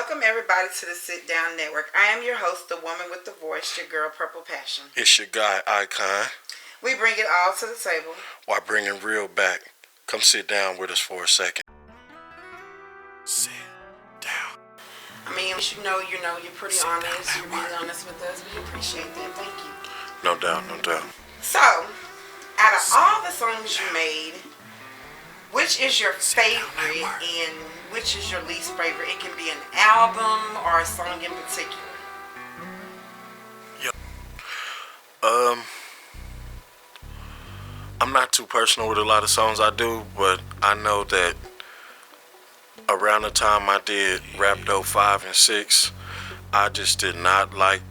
Welcome everybody to the Sit Down Network. I am your host, the woman with the voice, your girl, Purple Passion. It's your guy, Icon. We bring it all to the table while bringing real back. Come sit down with us for a second. Sit down. I mean, you're pretty honest. You're really honest with us. We appreciate that. Thank you. No doubt, no doubt. So, out of all the songs you made, which is your favorite and which is your least favorite? It can be an album or a song in particular. Yep. I'm not too personal with a lot of songs I do, but I know that around the time I did Rap 5 and 6, I just did not like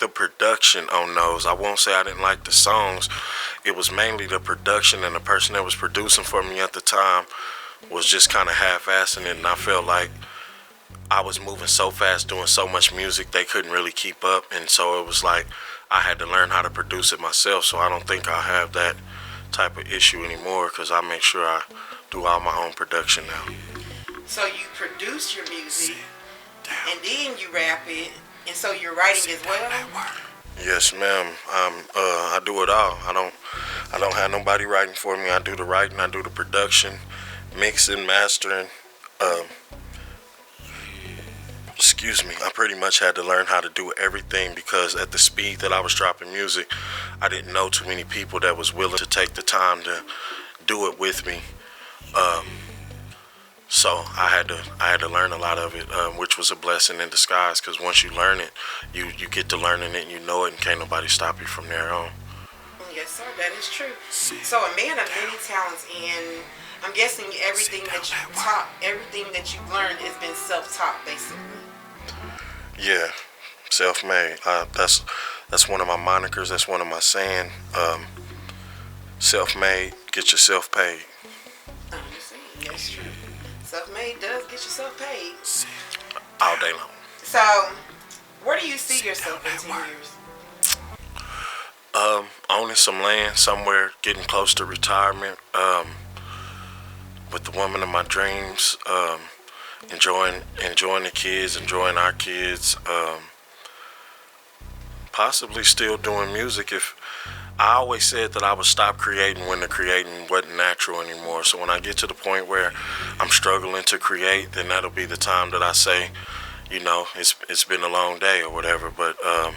the production on those. I won't say I didn't like the songs. It was mainly the production, and the person that was producing for me at the time was just kind of half-assing it, and I felt like I was moving so fast, doing so much music, they couldn't really keep up, and so it was like I had to learn how to produce it myself. So I don't think I'll have that type of issue anymore, because I make sure I do all my own production now. So you produce your music, and then you rap it, and so you're writing as well? Yes, ma'am. I do it all. I don't have nobody writing for me. I do the writing, I do the production, mixing, mastering. I pretty much had to learn how to do everything, because at the speed that I was dropping music, I didn't know too many people that was willing to take the time to do it with me. So I had to learn a lot of it, which was a blessing in disguise, because once you learn it, you get to learning it and you know it, and can't nobody stop you from there on. Yes, sir, that is true. So a man of many talents, and I'm guessing everything that you've learned has been self-taught, basically. Yeah, self-made. That's one of my monikers. That's one of my saying. Self-made, get yourself paid. Oh, you see, that's true. Self-made does get yourself paid. All day long. So, where do you see yourself in 10 years? Owning some land somewhere, getting close to retirement, with the woman of my dreams, enjoying the kids, enjoying our kids, possibly still doing music. If I always said that I would stop creating when the creating wasn't natural anymore. So when I get to the point where I'm struggling to create, then that'll be the time that I say, it's been a long day or whatever. But I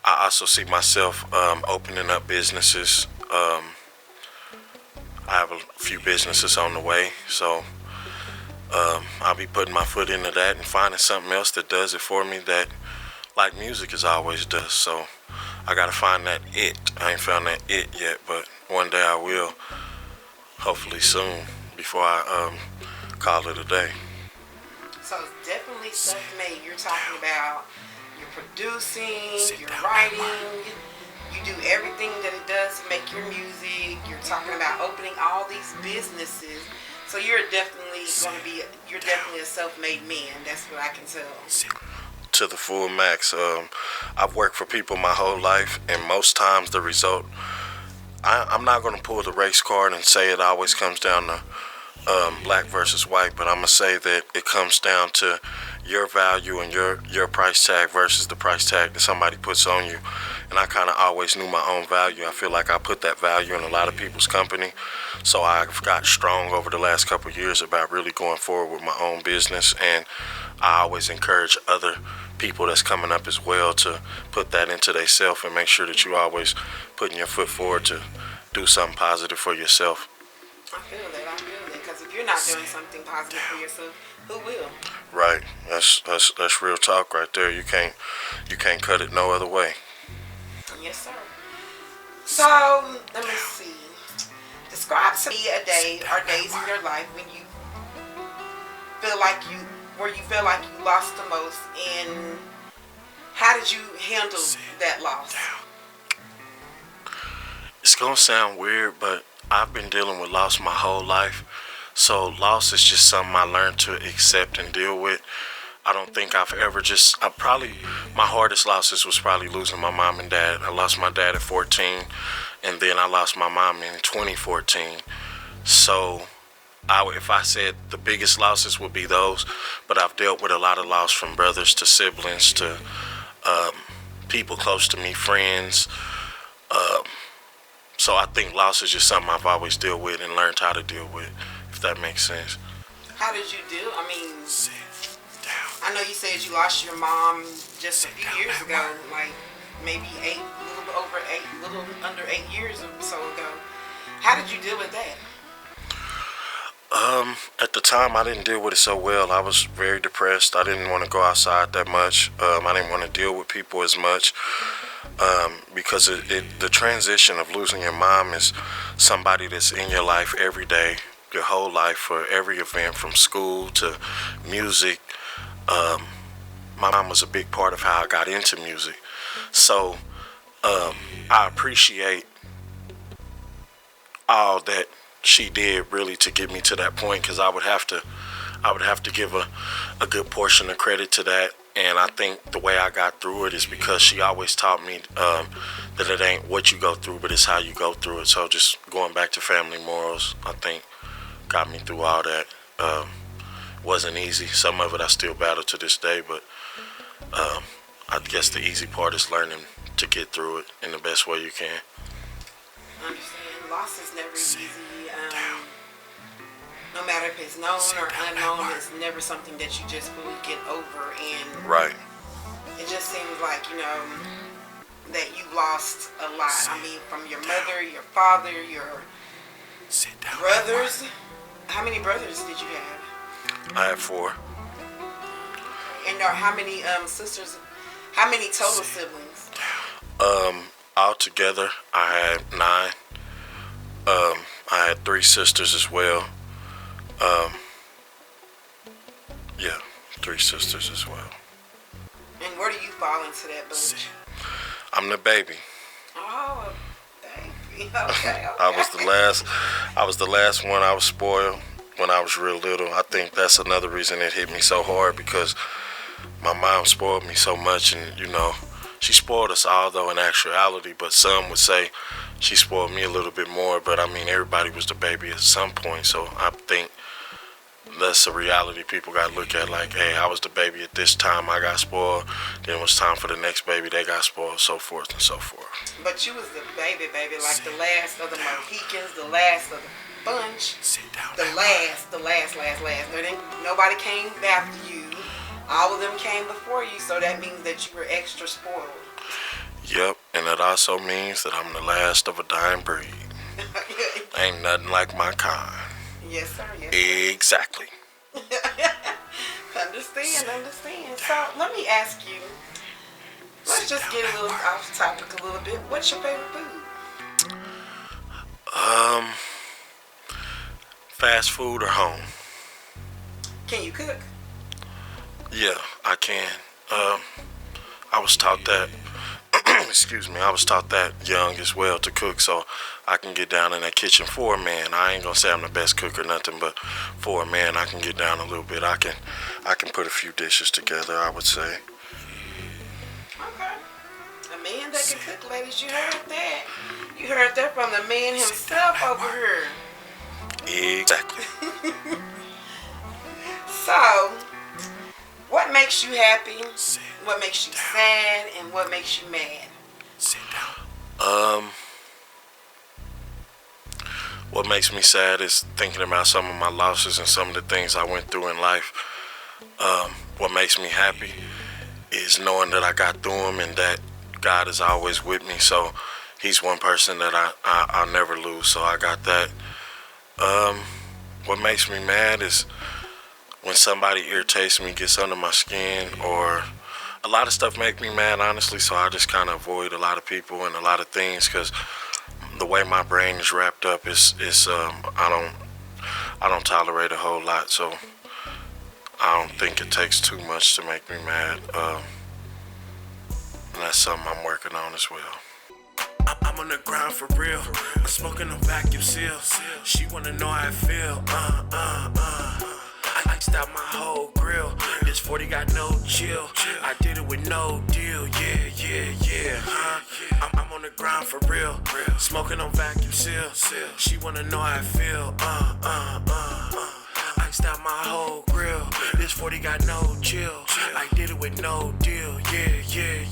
also see myself opening up businesses. I have a few businesses on the way, so I'll be putting my foot into that and finding something else that does it for me, that like music is always does. So I gotta find that it. I ain't found that it yet, but one day I will, hopefully soon, before I call it a day. So it's definitely self-made. You're talking about you're producing, you're writing, you do everything that it does to make your music. You're talking about opening all these businesses. So you're definitely a self-made man. That's what I can tell. To the full max. I've worked for people my whole life, and most times the result, I'm not going to pull the race card and say it always comes down to black versus white, but I'm going to say that it comes down to your value and your price tag versus the price tag that somebody puts on you. And I kind of always knew my own value. I feel like I put that value in a lot of people's company. So I've got strong over the last couple of years about really going forward with my own business, and I always encourage other people that's coming up as well to put that into themselves and make sure that you always putting your foot forward to do something positive for yourself. I feel that, because if you're not doing something positive for yourself, who will? Right. That's real talk right there. You can't cut it no other way. Yes, sir. So let me see. Describe to me a day or days in your life when you feel like you lost the most, and how did you handle that loss? It's gonna sound weird, but I've been dealing with loss my whole life. So loss is just something I learned to accept and deal with. I don't think I've ever my hardest losses was probably losing my mom and dad. I lost my dad at 14, and then I lost my mom in 2014. So if I said the biggest losses would be those, but I've dealt with a lot of loss from brothers to siblings to people close to me, friends. So I think loss is just something I've always dealt with and learned how to deal with, if that makes sense. How did you deal? I mean, I know you said you lost your mom just a few years ago, like maybe a little under 8 years or so ago. How did you deal with that? At the time, I didn't deal with it so well. I was very depressed. I didn't want to go outside that much. I didn't want to deal with people as much because the transition of losing your mom is somebody that's in your life every day, your whole life, for every event from school to music. My mom was a big part of how I got into music. So I appreciate all that she did really to get me to that point, because I would have to give a good portion of credit to that. And I think the way I got through it is because she always taught me that it ain't what you go through, but it's how you go through it. So just going back to family morals, I think got me through all that. Wasn't easy. Some of it I still battle to this day, but I guess the easy part is learning to get through it in the best way you can. I understand. Loss is never easy. No matter if it's known or unknown, it's never something that you just really get over. And right. It just seems like, that you lost a lot. I mean, from your mother, your father, your brothers. How many brothers did you have? I have 4. And how many sisters? How many total siblings? Altogether, I had 9. I had 3 sisters as well. Yeah, 3 sisters as well. And where do you fall into that bunch? I'm the baby. Oh, baby. Okay. I was the last one. I was spoiled when I was real little. I think that's another reason it hit me so hard, because my mom spoiled me so much, and she spoiled us all though in actuality, but some would say she spoiled me a little bit more. But I mean, everybody was the baby at some point, so I think that's a reality people got to look at. Like, hey, I was the baby at this time, I got spoiled. Then it was time for the next baby, they got spoiled, so forth and so forth. But you was the baby, like the last of the Mohicans, the last of the bunch, the last. There didn't, nobody came after you. All of them came before you, so that means that you were extra spoiled. Yep, and it also means that I'm the last of a dying breed. Ain't nothing like my kind. Yes, sir. Exactly. Understand. So let me ask you. Let's just get a little off topic a little bit. What's your favorite food? Fast food or home? Can you cook? Yeah, I can. I was taught that. Excuse me. I was taught that young as well to cook, so I can get down in that kitchen for a man. I ain't gonna say I'm the best cook or nothing, but for a man, I can get down a little bit. I can put a few dishes together, I would say. Okay. A man that can cook, ladies. You heard that? You heard that from the man himself over here. Exactly. So, what makes you happy? What makes you sad? And what makes you mad? What makes me sad is thinking about some of my losses and some of the things I went through in life. What makes me happy is knowing that I got through them and that God is always with me. So He's one person that I'll never lose. So I got that. What makes me mad is when somebody irritates me, gets under my skin, or a lot of stuff make me mad, honestly. So I just kind of avoid a lot of people and a lot of things, because the way my brain is wrapped up is I don't tolerate a whole lot. So I don't think it takes too much to make me mad. And that's something I'm working on as well. I'm on the ground for real. I'm smoking a vacuum seal. She wanna know how I feel. I iced out my whole grill. This This 40 got no chill. I did it with no deal. Yeah. I'm on the grind for real. Smoking on vacuum seal. She wanna know how I feel. Iced out my whole grill. This 40 got no chill. I did it with no deal. Yeah.